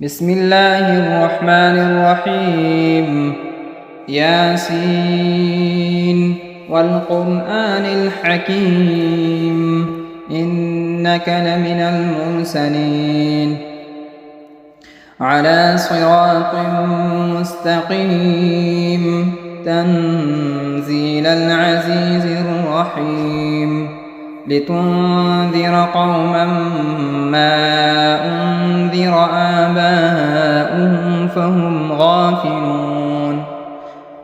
بسم الله الرحمن الرحيم. ياسين والقرآن الحكيم إنك لمن المرسلين على صراط مستقيم تنزيل العزيز الرحيم لتنذر قوما ما أنذر آباؤهم فهم غافلون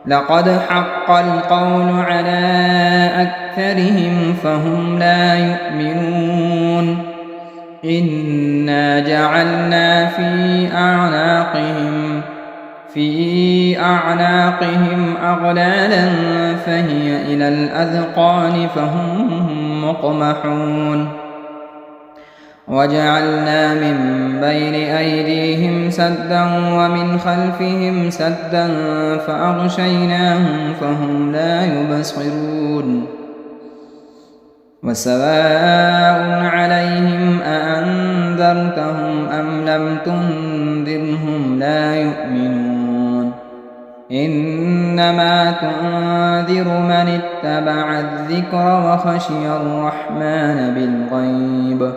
لقد حق القول على أكثرهم فهم لا يؤمنون إنا جعلنا في أعناقهم أغلالا فهي إلى الأذقان فهم مقمحون وجعلنا من بين أيديهم سدا ومن خلفهم سدا فأغشيناهم فهم لا يبصرون وسواء عليهم أأنذرتهم أم لم تنذرهم لا يؤمنون إنما تنذر من اتبع الذكر وخشي الرحمن بالغيب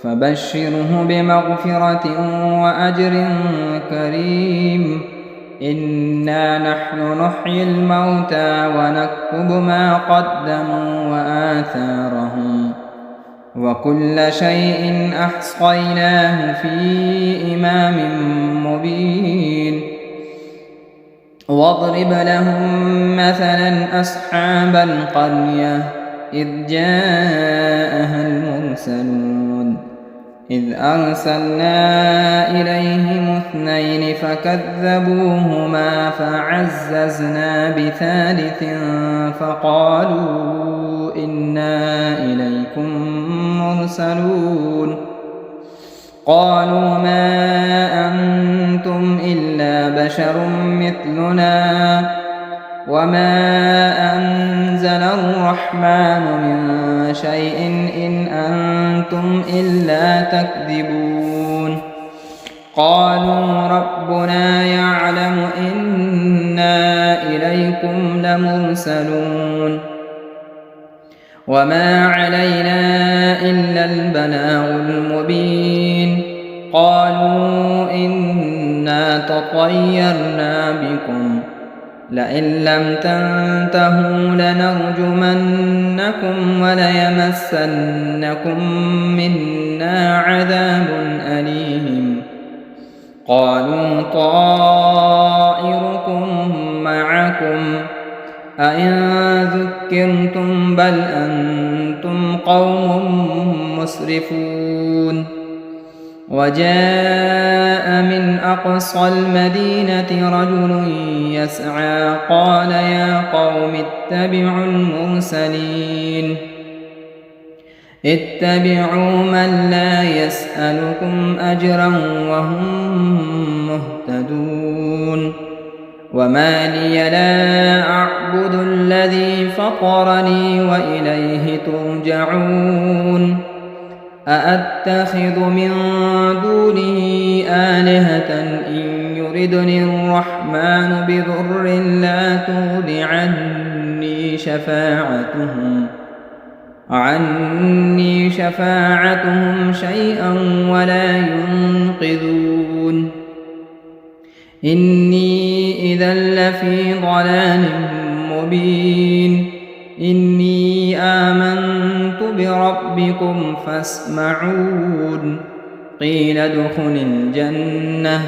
فبشره بمغفرة وأجر كريم إنا نحن نحيي الموتى ونكتب ما قدموا وآثارهم وكل شيء أحصيناه في إمام مبين واضرب لهم مثلا أصحاب القرية إذ جاءها المرسلون إذ أرسلنا إليهم اثنين فكذبوهما فعززنا بثالث فقالوا إنا إليكم مرسلون قالوا ما أنتم إلا بشر مثلنا وما أنزل الرحمن من شيء إن أنتم إلا تكذبون قالوا ربنا يعلم إنا إليكم لمرسلون وما علينا إلا البلاغ المبين قالوا إنا تطيرنا بكم لئن لم تنتهوا لنرجمنكم وليمسنكم منا عذاب أليم قالوا طائركم معكم أئن ذكرتم بل أنتم قوم مسرفون وجاء من أقصى المدينة رجل يسعى قال يا قوم اتبعوا المرسلين اتبعوا من لا يسألكم أجرا وهم مهتدون وما لي لا أعبد الذي فطرني وإليه ترجعون أأتخذ من دونه آلهة إن يردني الرحمن بضر لا تغن عني شفاعتهم شيئا ولا ينقذون إني إذا لفي ضلال مبين إني آمنت بربكم فاسمعون قيل ادخل الجنة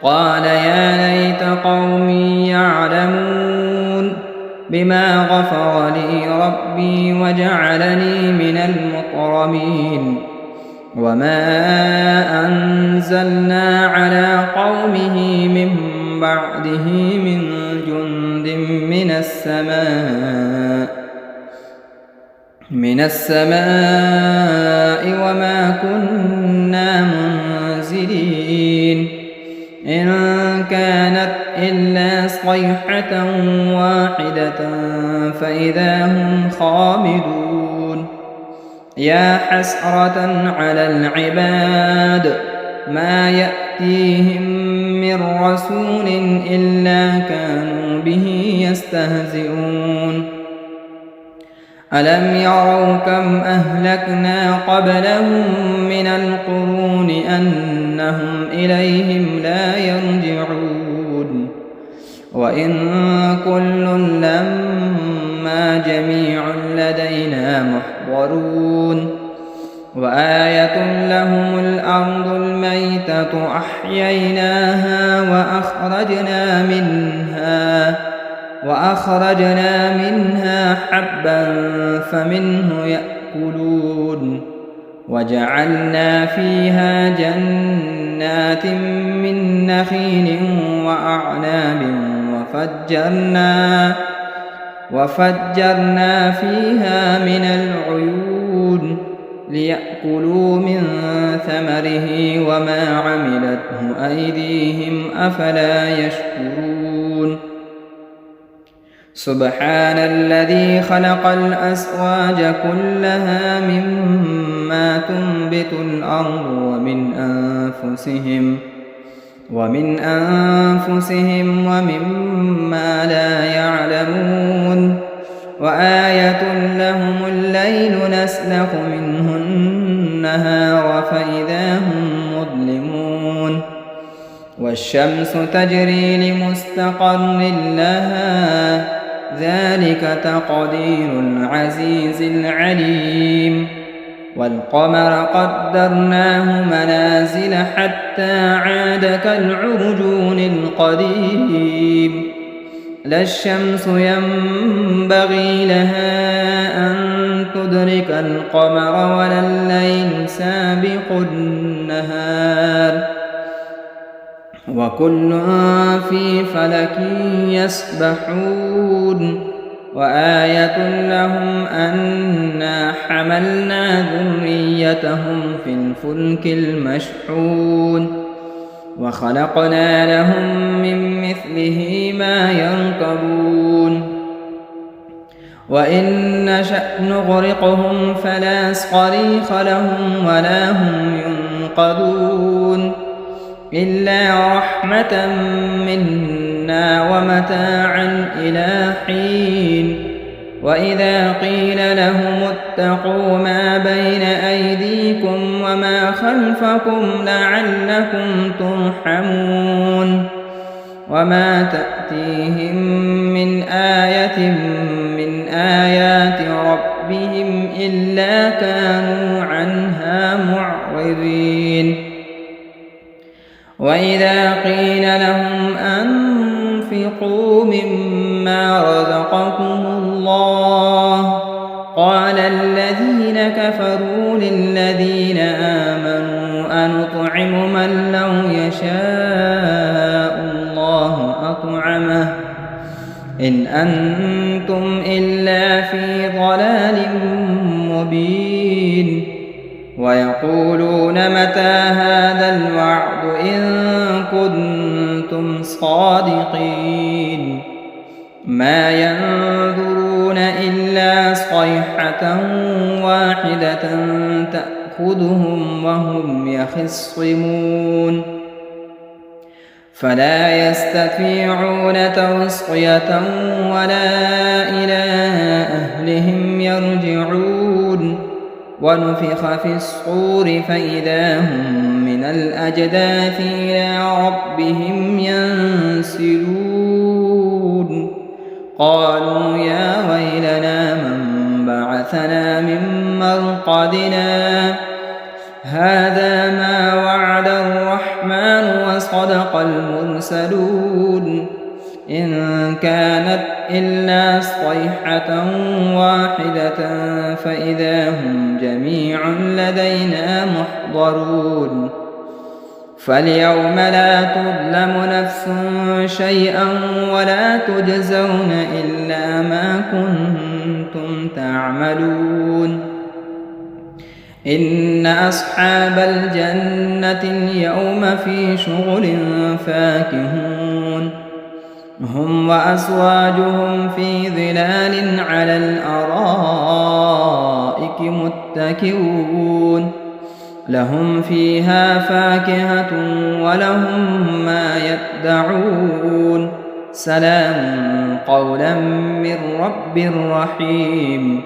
قال يا ليت قومي يعلمون بما غفر لي ربي وجعلني من المكرمين وما أنزلنا على قومه من بعده من جند من السماء وما كنا منزلين إن كانت إلا صيحة واحدة فإذا هم خامدون يا حسرة على العباد ما يأتيهم من رسول إلا كانوا به يستهزئون ألم يروا كم أهلكنا قبلهم من القرون أنهم إليهم لا يرجعون وإن كل لما جميع لدينا محضرون وآية لهم الأرض الميتة أحييناها وأخرجنا منها حبا فمنه يأكلون وجعلنا فيها جنات من نخيل وأعناب وفجرنا فيها من العيون ليأكلوا من ثمره وما عملته أيديهم أفلا يشكرون سبحان الذي خلق الأزواج كلها مما تنبت الأرض ومن أنفسهم ومما لا يعلمون وآية لهم الليل نسلخ منه النهار فإذا هم مظلمون والشمس تجري لمستقر لها ذلك تقدير العزيز العليم والقمر قدرناه منازل حتى عاد كالعرجون القديم لا الشمس ينبغي لها أن تدرك القمر ولا الليل سابق النهار وكل في فلك يسبحون وآية لهم أنا حملنا ذريتهم في الفلك المشحون وخلقنا لهم من مثله ما يركبون وإن نشأ نغرقهم فلا صريخ لهم ولا هم ينقذون إلا رحمة منا ومتاعا إلى حين وإذا قيل لهم اتقوا ما بين أيديكم وما خلفكم لعلكم ترحمون وما تأتيهم من آية من آيات ربهم إلا كانوا عنها معرضين وإذا قيل لهم أنفقوا مما رزقكم الله قال الذين كفروا للذين آمنوا أنطعم من لو يشاء الله أطعمه إن أنتم إلا في ضلال مبين ويقولون متى هذا الوعد إن كنتم صادقين ما ينظرون إلا صيحة واحدة تأخذهم وهم يخصمون فلا يستطيعون توصية ولا إلى أهلهم يرجعون ونفخ في الصور فإذا هم من الأجداث إلى ربهم ينسلون قالوا يا ويلنا من بعثنا من مرقدنا هذا ما وعد الرحمن وصدق المرسلون إن كانت إلا صيحة واحدة فإذا هم جميع لدينا محضرون فاليوم لا تظلم نفس شيئا ولا تجزون إلا ما كنتم تعملون إن أصحاب الجنة اليوم في شغل فاكهون هم وأزواجهم في ظلال على الأرائك متكئون لهم فيها فاكهة ولهم ما يدعون سلام قولا من رب رحيم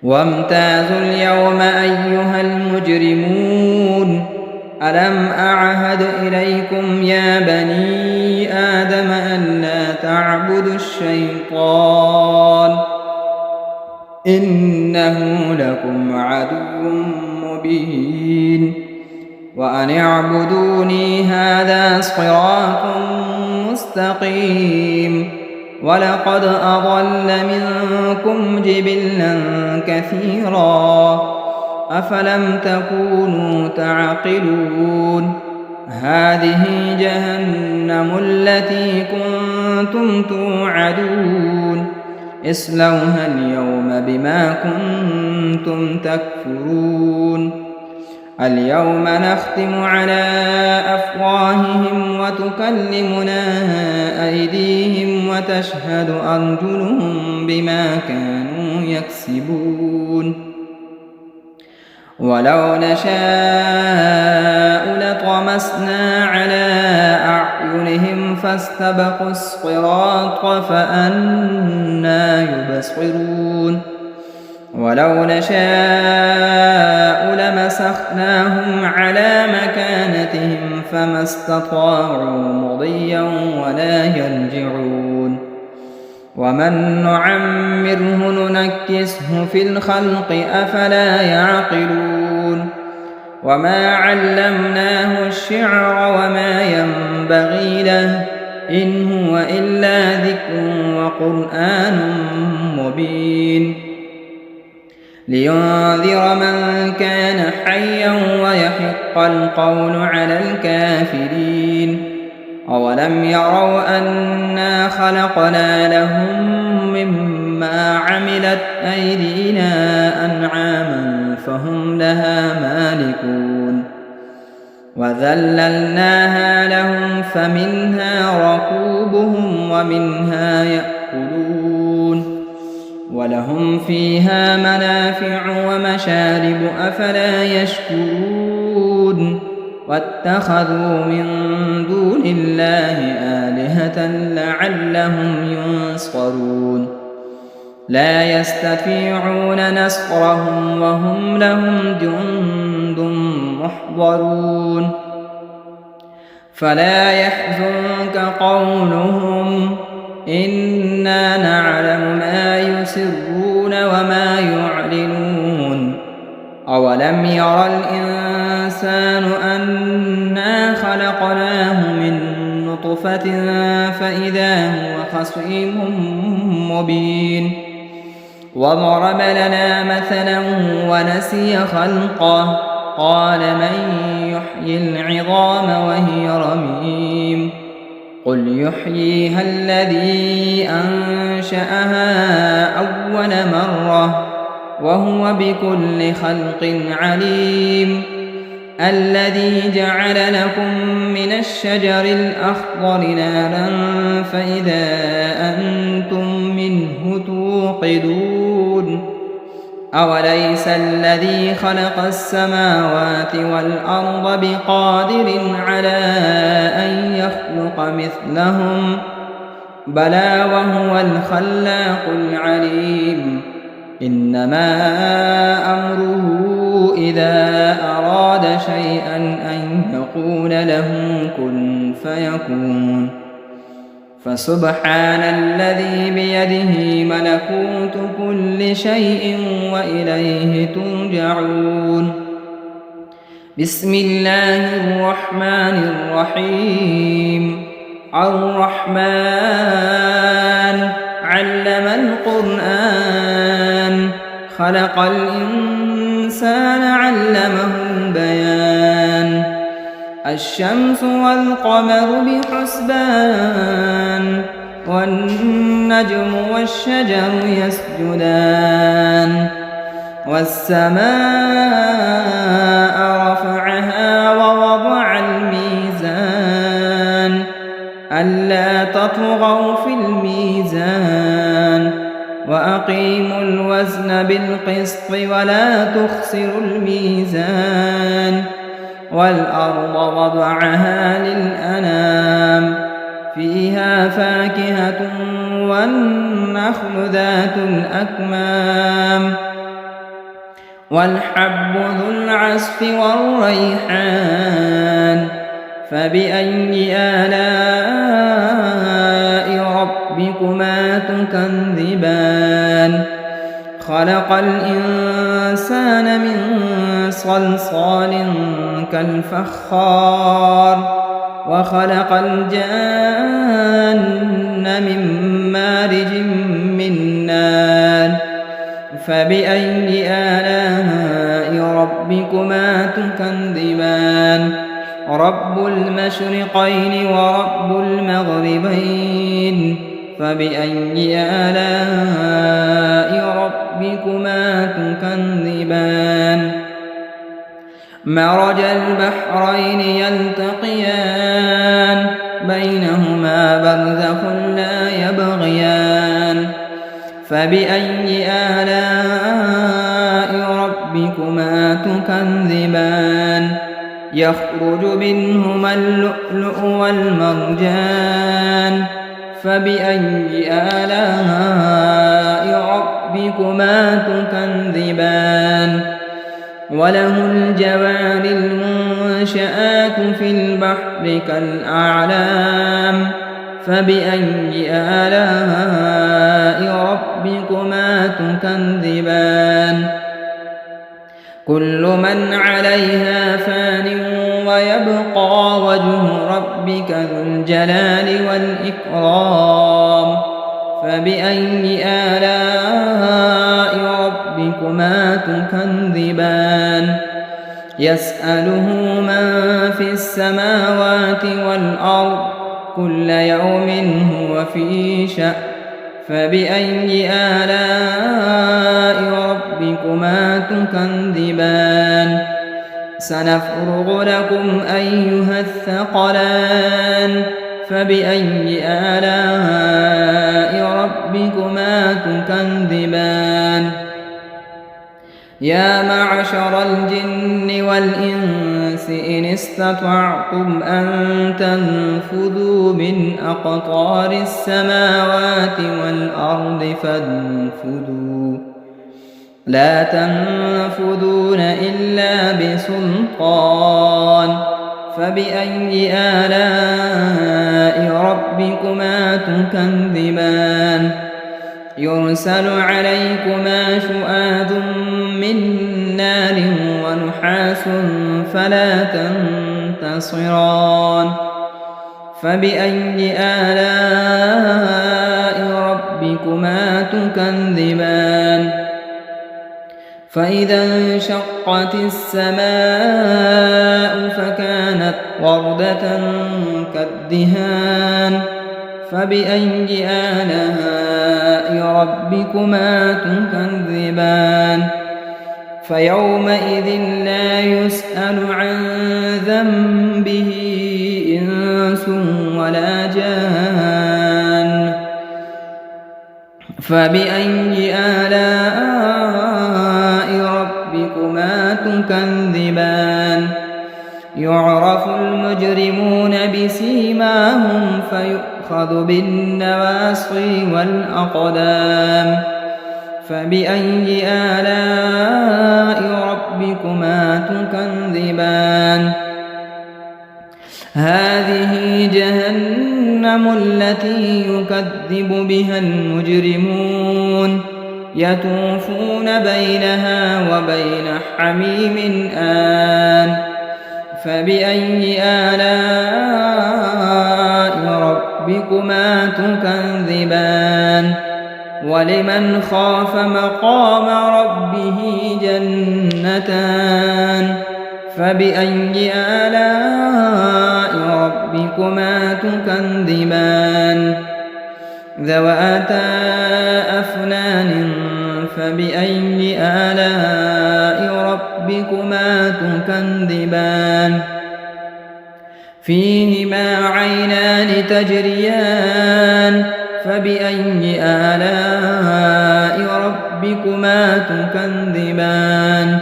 وامتازوا اليوم أيها المجرمون ألم أعهد إليكم يا بني آدم ألا تعبدوا الشيطان إنه لكم عدو مبين وأن اعبدوني هذا صراط مستقيم ولقد أضل منكم جبلا كثيرا أفلم تكونوا تعقلون هذه جهنم التي كنتم توعدون اصلوها اليوم بما كنتم تكفرون اليوم نختم على أفواههم وتكلمنا أيديهم وتشهد أرجلهم بما كانوا يكسبون ولو نشاء لطمسنا على أعينهم فاستبقوا الصراط فأنى يبصرون ولو نشاء لمسخناهم على مكانتهم فما استطاعوا مضيا ولا يرجعون ومن نعمره ننكسه في الخلق أفلا يعقلون وما علمناه الشعر وما ينبغي له إن هو إلا ذكر وقرآن مبين لينذر من كان حيا ويحق القول على الكافرين أولم يروا أنا خلقنا لهم مما عملت أيدينا أنعاما فهم لها مالكون وذللناها لهم فمنها ركوبهم ومنها يأكلون ولهم فيها منافع ومشارب أفلا يشكرون واتخذوا من دون الله آلهة لعلهم ينصرون لا يستطيعون نصرهم وهم لهم جند محضرون فلا يحزنك قولهم إنا نعلم ما يسرون وما يعلنون أولم ير الإنسان أنا خلقناه من نطفة فإذا هو خصيم مبين وضرب لنا مثلا ونسي خلقه قال من يحيي العظام وهي رميم قل يحييها الذي أنشأها أول مرة وهو بكل خلق عليم الذي جعل لكم من الشجر الأخضر نارا فإذا أنتم منه توقدون أوليس الذي خلق السماوات والأرض بقادر على أن يخلق مثلهم بلى وهو الخلاق العليم إنما أمره إذا أراد شيئا أن يقول له كن فيكون فسبحان الذي بيده ملكوت كل شيء وإليه ترجعون بسم الله الرحمن الرحيم الرحمن علم القرآن خلق الإنسان علمه البيان الشمس والقمر بحسبان والنجم والشجر يسجدان والسماء رفعها ووضع الميزان ألا تطغوا في الميزان وأقيموا الوزن بالقسط ولا تخسروا الميزان والأرض وضعها للأنام فيها فاكهة والنخل ذات الأكمام والحب ذو العصف والريحان فبأي آلاء ربكما تكذبان خلق الإنسان من صلصال كالفخار وخلق الجان من مارج من نار فبأي آلاء ربكما تكذبان رب المشرقين ورب المغربين فبأي آلاء ربكما تكذبان مرج البحرين يلتقيان بينهما برزخ لا يبغيان فبأي آلاء ربكما تكذبان يخرج منهما اللؤلؤ والمرجان فبأي آلاء ربكما تكذبان وله الجوار المنشآت في البحر كالأعلام فبأي آلاء ربكما تكذبان كل من عليها فان ويبقى وجه ربك ذو الجلال والإكرام فبأي آلاء ربكما تكذبان يسأله من في السماوات والأرض كل يوم هو في شأن فبأي آلاء ربكما تكذبان سنفرغ لكم أيها الثقلان فبأي آلاء ربكما تكذبان يا معشر الجن والإنس إن استطعتم أن تنفذوا من أقطار السماوات والأرض فانفذوا لا تنفذون إلا بسلطان فبأي آلاء ربكما تكذبان يرسل عليكما شؤاد من نار ونحاس فلا تنتصران فبأي آلاء ربكما تكذبان فإذا انشقت السماء فكانت وردة كالدهان فبأي آلاء ربكما تكذبان فيومئذ لا يسأل عن ذنبه إنس ولا جان فبأي آلاء ربكما تكذبان يعرف المجرمون بسيماهم فيؤخذ بالنواصي والأقدام فبأي آلاء ربكما تكذبان هذه جهنم التي يكذب بها المجرمون يطوفون بينها وبين حميم آن فبأي آلاء ربكما تكذبان ولمن خاف مقام ربه جنتان فبأي آلاء ربكما تكذبان ذواتا أفنان فبأي آلاء ربكما تكذبان فيهما عينان تجريان فبأي آلاء ربكما تكذبان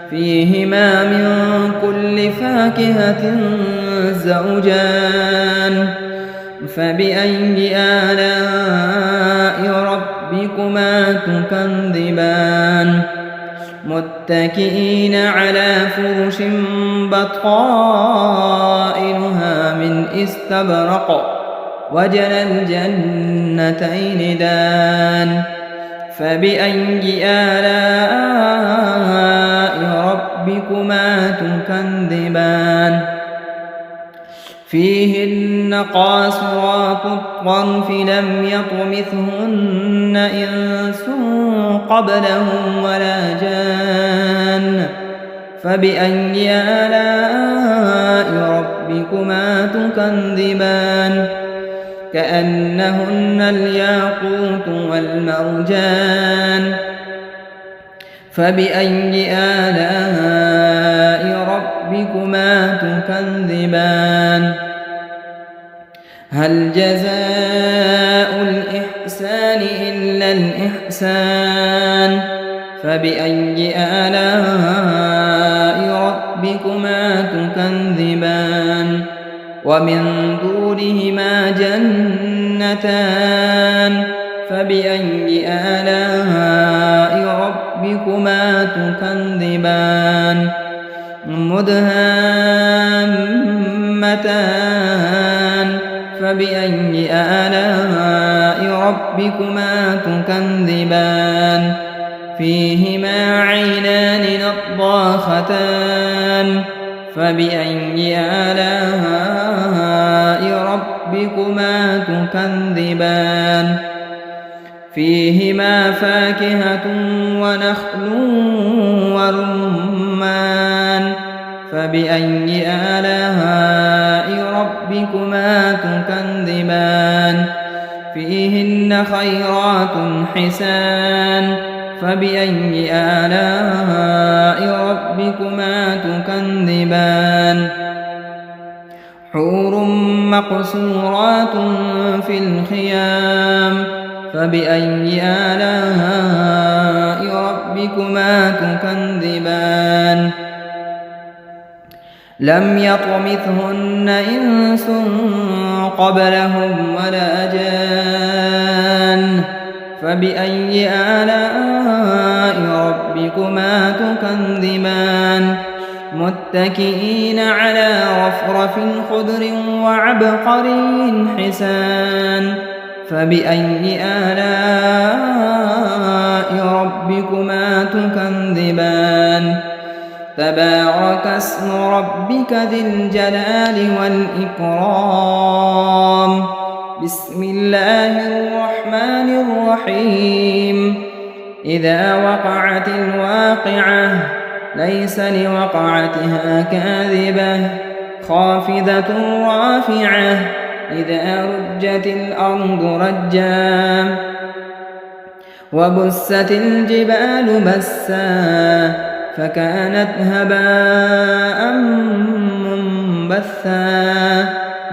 فيهما من كل فاكهة زوجان فبأي آلاء ربكما تكذبان متكئين على فرش بطائنها من استبرق وجنى الجنتين دان فبأي آلاء ربكما تكذبان فيهن قاصرات الطرف لم يطمثهن إنس قبلهم ولا جان فبأي آلاء ربكما تكذبان كأنهن الياقوت والمرجان فبأي آلاء ربكما تكذبان هل جزاء الإحسان إلا الإحسان فبأي آلاء ربكما تكذبان ومن دونهما جنتان فبأي آلاء ربكما تكذبان مدهامتان فبأي آلاء ربكما تكذبان فيهما عينان نضاختان فبأي آلاء ربكما تكذبان فيهما فاكهة ونخل ورمان فبأي آلاء ربكما تكذبان فيهن خيرات حسان فبأي آلاء ربكما تكذبان حور مقصورات في الخيام فبأي آلاء ربكما تكذبان لم يطمثهن إنس قبلهم ولا جان فبأي آلاء ربكما تكذبان متكئين على رفرف خضر وعبقري حسان فبأي آلاء ربكما تكذبان تبارك اسم ربك ذي الجلال والإكرام بسم الله الرحمن الرحيم إذا وقعت الواقعة ليس لوقعتها كاذبة خافضة رافعة إذا رجت الأرض رجا وبست الجبال بسا فكانت هباء منبثا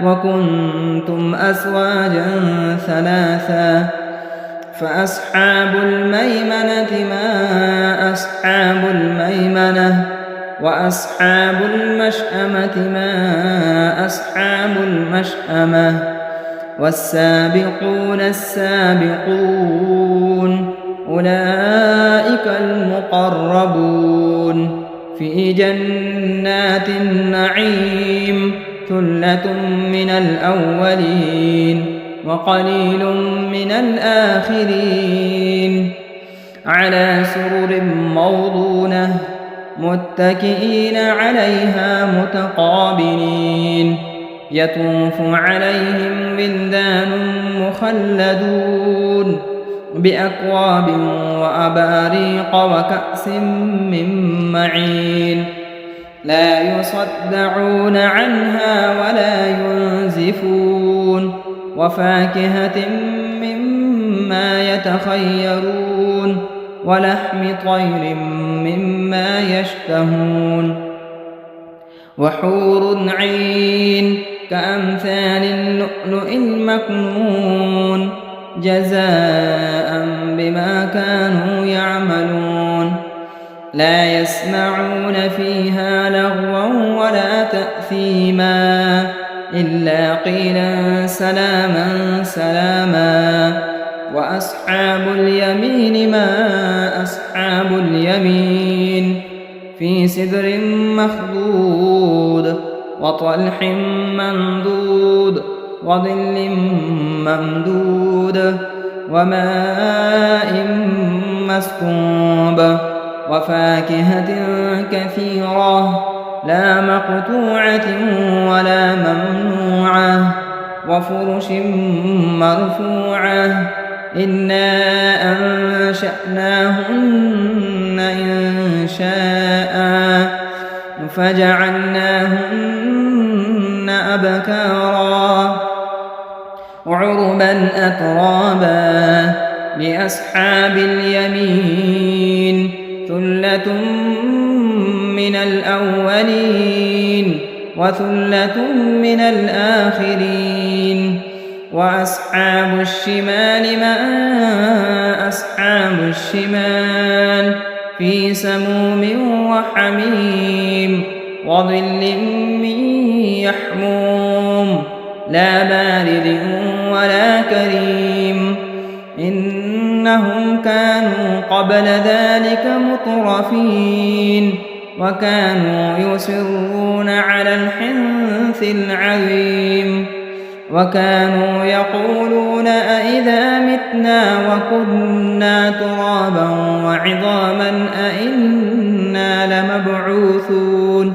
وكنتم أزواجا ثلاثا فأصحاب الميمنة ما أصحاب الميمنة وأصحاب المشأمة ما أصحاب المشأمة والسابقون السابقون أولئك المقربون في جنات النعيم ثلة من الأولين وقليل من الآخرين على سرر موضونة متكئين عليها متقابلين يطوف عليهم ولدان مخلدون بأكواب وأباريق وكأس من معين لا يصدعون عنها ولا ينزفون وفاكهة مما يتخيرون ولحم طير مما يشتهون وحور عين كأمثال اللؤلؤ المكنون جزاء بما كانوا يعملون لا يسمعون فيها لغوا ولا تأثيما إلا قيلا سلاما سلاما. وأصحاب اليمين ما أصحاب اليمين في سدر مخضود وطلح منضود وظل ممدود وماء مسكوب وفاكهة كثيرة لا مقطوعة ولا ممنوعة وفرش مرفوعة إنا أنشأناهن إنشاء فجعلناهن أبكارا عربا أترابا لأصحاب اليمين ثلة من الأولين وثلة من الآخرين. وأصحاب الشمال ما أصحاب الشمال في سموم وحميم وظل من يحموم لا بارد ولا كريم إنهم كانوا قبل ذلك مترفين وكانوا يصرون على الحنث العظيم وكانوا يقولون أئذا متنا وكنا ترابا وعظاما أئنا لمبعوثون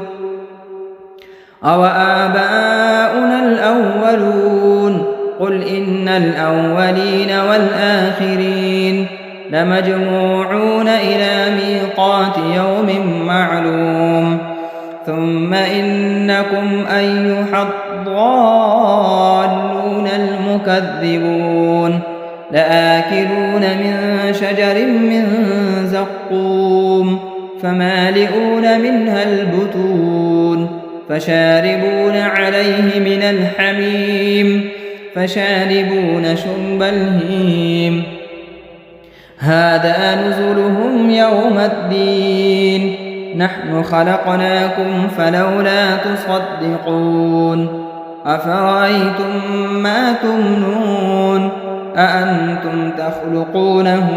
أوآباؤنا الأولون قل إن الأولين والآخرين لمجموعون إلى ميقات يوم معلوم ثم إنكم أيها الضالون المكذبون لآكلون من شجر من زقوم فمالئون منها البطون فشاربون عليه من الحميم فشاربون شرب الهيم هذا نزلهم يوم الدين نحن خلقناكم فلولا تصدقون أفرأيتم ما تمنون أأنتم تخلقونه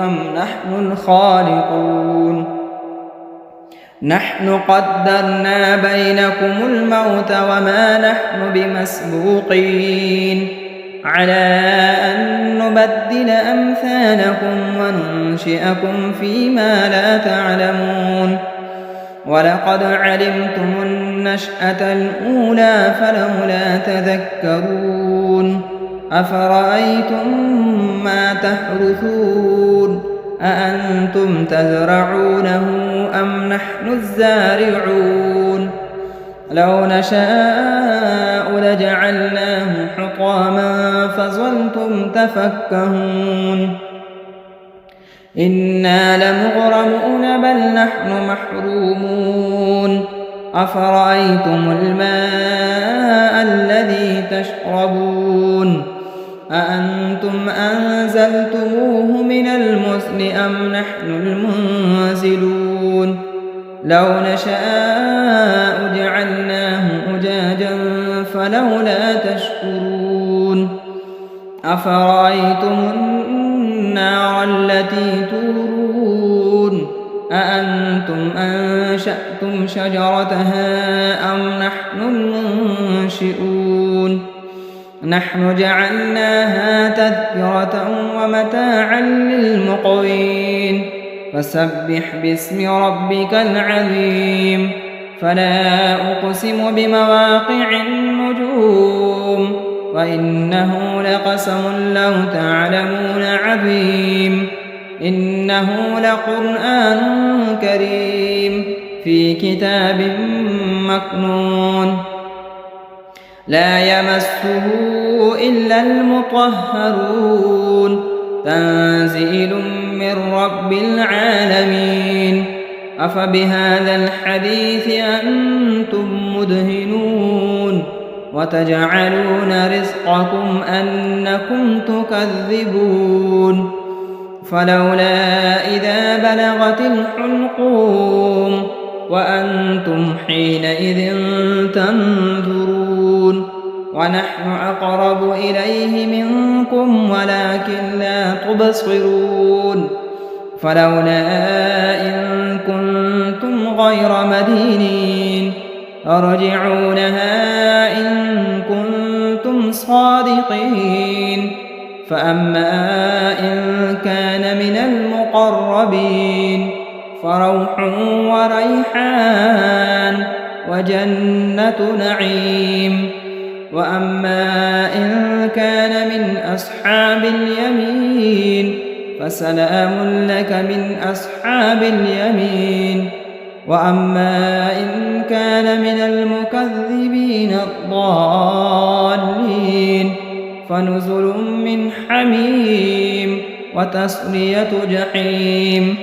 أم نحن الخالقون نحن قدرنا بينكم الموت وما نحن بمسبوقين على أن نبدل أمثالكم وننشئكم فيما لا تعلمون ولقد علمتم النشأة الأولى فلولا تذكرون أفرأيتم ما تحرثون أأنتم تزرعونه أم نحن الزارعون لو نشاء لجعلناه حطاما فظلتم تفكهون إنا لمغرمون بل نحن محرومون أفرأيتم الماء الذي تشربون أأنتم أنزلتموه من المزن أم نحن المنزلون لو نشاء جعلناه أجاجا فلولا تشكرون أفرأيتم النار التي تورون أأنتم أنشأتم شجرتها أم نحن المنشئون نحن جعلناها تذكرة ومتاعا للمقوين فسبح باسم ربك العظيم فلا أقسم بمواقع النجوم وإنه لقسم لو تعلمون عظيم إنه لقرآن كريم في كتاب مكنون لا يمسه إلا المطهرون تنزيل من رب العالمين أفبهذا الحديث أنتم مدهنون وتجعلون رزقكم أنكم تكذبون فلولا إذا بلغت الحلقوم وأنتم حينئذ تنظرون ونحن أقرب إليه منكم ولكن لا تبصرون فلولا إن كنتم غير مدينين ارجعونها إن كنتم صادقين فأما إن كان من المقربين فروح وريحان وجنة نعيم وأما إن كان من أصحاب اليمين فسلام لك من أصحاب اليمين وأما إن كان من المكذبين الضالين فنزل من حميم وتصلية جحيم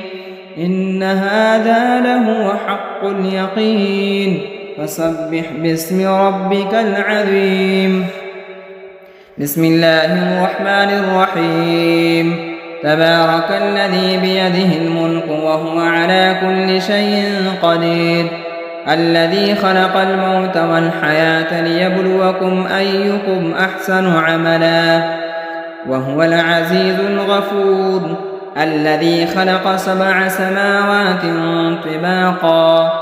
إن هذا لهو حق اليقين فسبح باسم ربك العظيم بسم الله الرحمن الرحيم تبارك الذي بيده الملك وهو على كل شيء قدير الذي خلق الموت والحياة ليبلوكم أيكم أحسن عملا وهو العزيز الغفور الذي خلق 7 سماوات طباقا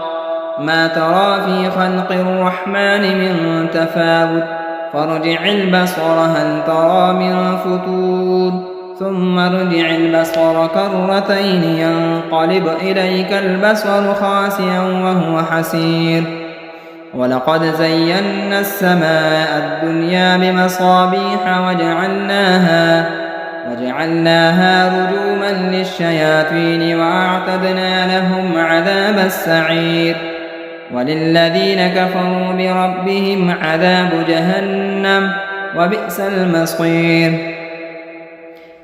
ما ترى في خلق الرحمن من تفاوت فارجع البصر هل ترى من فتور ثم ارجع البصر كرتين ينقلب إليك البصر خاسئا وهو حسير ولقد زينا السماء الدنيا بمصابيح وجعلناها رجوما للشياطين وأعتدنا لهم عذاب السعير وللذين كفروا بربهم عذاب جهنم وبئس المصير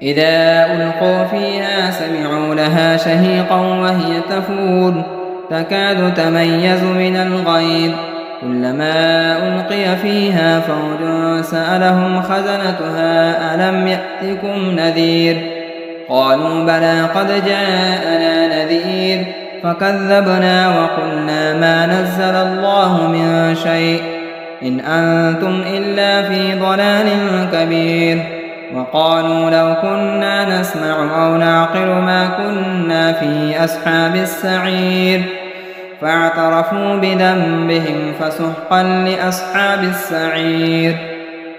إذا ألقوا فيها سمعوا لها شهيقا وهي تفور تكاد تميز من الغيظ كلما ألقي فيها فوج سألهم خزنتها ألم يأتكم نذير قالوا بلى قد جاءنا نذير فكذبنا وقلنا ما نزل الله من شيء إن أنتم إلا في ضلال كبير وقالوا لو كنا نسمع أو نعقل ما كنا في أصحاب السعير فاعترفوا بذنبهم فسحقا لأصحاب السعير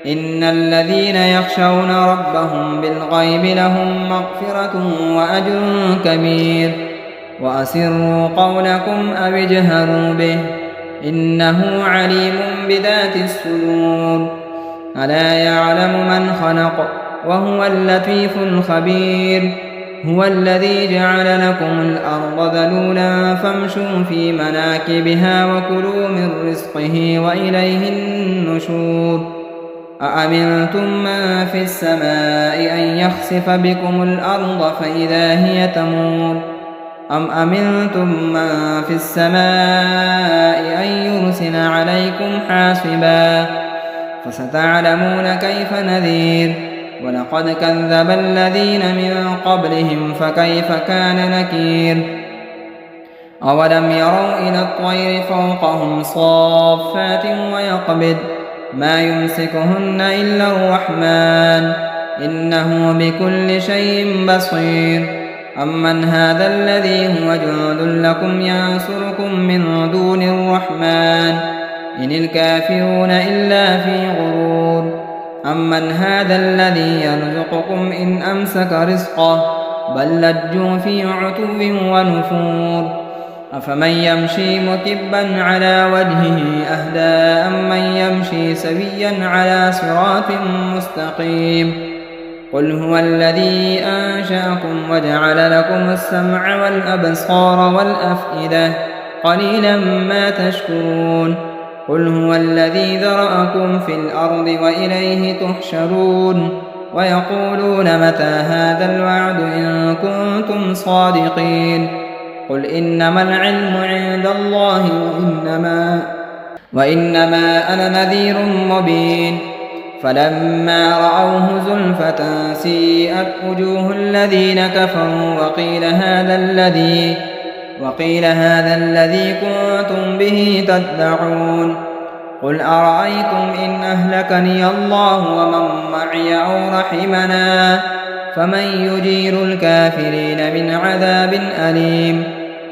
إن الذين يخشون ربهم بالغيب لهم مغفرة وأجر كبير وأسروا قولكم أو اجهروا به إنه عليم بذات الصدور ألا يعلم من خلق وهو اللطيف الخبير هو الذي جعل لكم الأرض ذلولا فامشوا في مناكبها وكلوا من رزقه وإليه النشور أأمنتم من في السماء أن يخسف بكم الأرض فإذا هي تمور أم أمنتم من في السماء أن يرسل عليكم حاصبا فستعلمون كيف نذير ولقد كذب الذين من قبلهم فكيف كان نكير أولم يروا إلى الطير فوقهم صافات ويقبض ما يمسكهن إلا الرحمن إنه بكل شيء بصير أمن هذا الذي هو جند لكم ينصركم من دون الرحمن إن الكافرون إلا في غرور أمن هذا الذي يرزقكم إن أمسك رزقه بل لجوا في عتو ونفور أفمن يمشي مكبا على وجهه أهدى أمن يمشي سويا على صراط مستقيم قل هو الذي أنشأكم وجعل لكم السمع والأبصار والأفئدة قليلا ما تشكرون قل هو الذي ذرأكم في الأرض وإليه تحشرون ويقولون متى هذا الوعد إن كنتم صادقين قل إنما العلم عند الله وإنما أنا نذير مبين فلما رأوه زلفة سيئت وجوه الذين كفروا وقيل هذا الذي كنتم به تدعون قل أرأيتم إن أهلكني الله ومن معي أو رحمنا فمن يجير الكافرين من عذاب أليم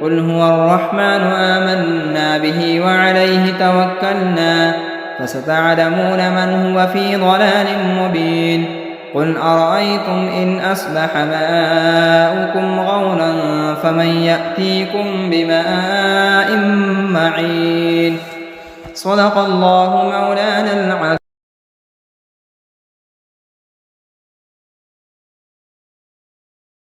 قل هو الرحمن آمنا به وعليه توكلنا فستعلمون من هو في ضلال مبين قل أرأيتم إن أصبح ماؤكم غورا فمن يأتيكم بماء معين صدق الله مولانا العظيم.